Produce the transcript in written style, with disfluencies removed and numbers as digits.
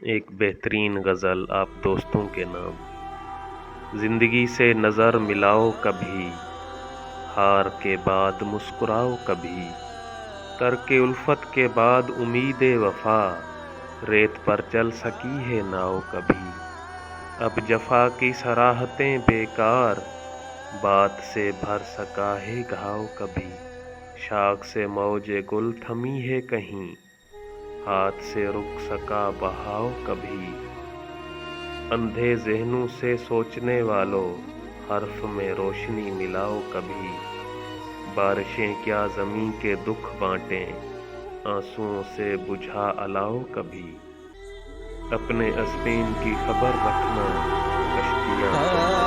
ایک بہترین غزل آپ دوستوں کے نام۔ زندگی سے نظر ملاؤ کبھی، ہار کے بعد مسکراؤ کبھی، ترک الفت کے بعد امید وفا، ریت پر چل سکی ہے ناؤ کبھی۔ اب جفا کی صراحتیں بیکار، بات سے بھر سکا ہے گھاؤ کبھی۔ شاخ سے موج گل تھمی ہے کہیں، ہاتھ سے رک سکا بہاؤ کبھی۔ اندھے ذہنوں سے سوچنے والو، حرف میں روشنی ملاؤ کبھی۔ بارشیں کیا زمیں کے دکھ بانٹیں، آنسوؤں سے بجھا الاؤ کبھی۔ اپنے اسپین کی خبر رکھنا، کشتیاں